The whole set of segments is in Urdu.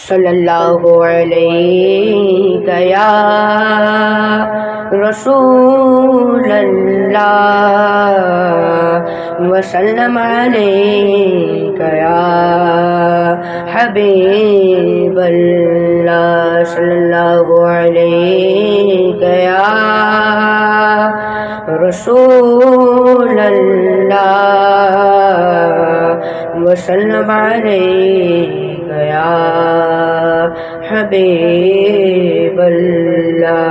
صلی اللہ علیہ یا رسول اللہ وسلم علیک یا حبیب اللہ صلی اللہ علیہ یا رسول اللہ وسلم علیک یا حبیب اللہ۔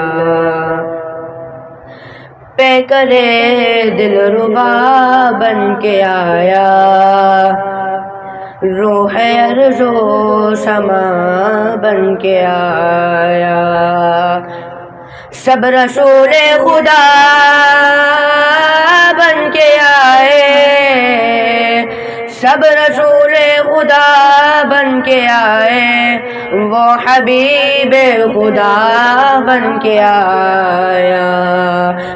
پیکرے دل ربا بن کے آیا، روح ارض و سما بن کے آیا، سب رسول خدا بن کے آئے، سب رسول خدا بن کے آئے، وہ حبیب خدا بن کے آیا۔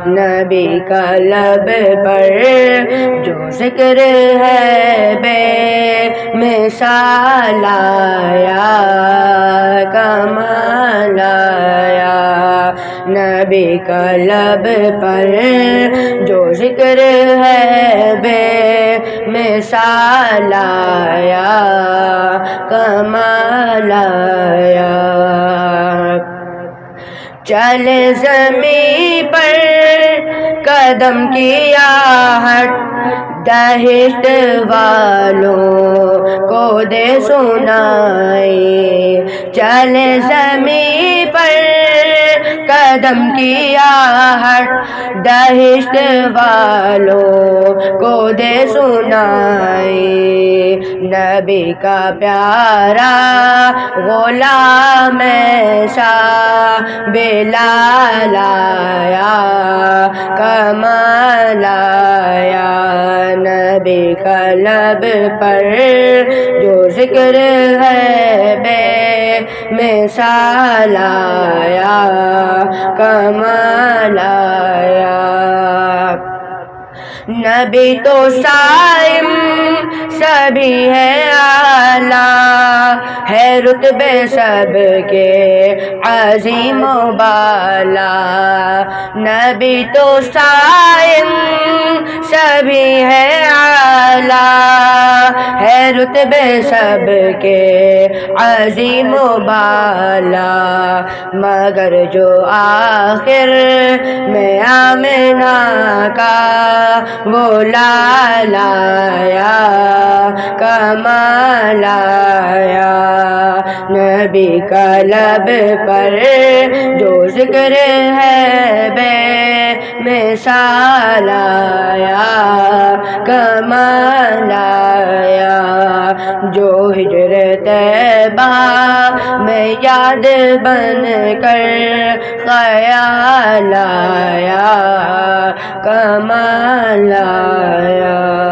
نبی کا لب پر جو ذکر ہے بے مثال آیا، کمال آیا۔ نبی کا لب پر جو ذکر ہے بے مثال آیا، کمال آیا۔ چلے زمین پر قدم کی آہٹ، دہشت والوں کو دے سنائی۔ چلے زمین پر قدم کی آہٹ، دہشت والوں کو دے سنائی۔ نبی کا پیارا غلام ایسا بلال آیا، کمال آیا۔ نبی کا لب پر جو ذکر ہے بے مثال آیا، کمال آیا۔ نبی تو صائم سبھی ہے اعلیٰ، ہے رتبے سب کے عظیم و بالا۔ نبی تو صائم سبھی ہے اعلیٰ، ہے رتبے سب کے عظیم و بالا، مگر جو آخر میں آمنہ کا وہ لال آیا، کمال آیا۔ نبی کا لب پر جو ذکر ہے بے مثال آیا، کمال آیا۔ جو ہجر طیبہ میں یاد بن کر خیال آیا، کمال آیا۔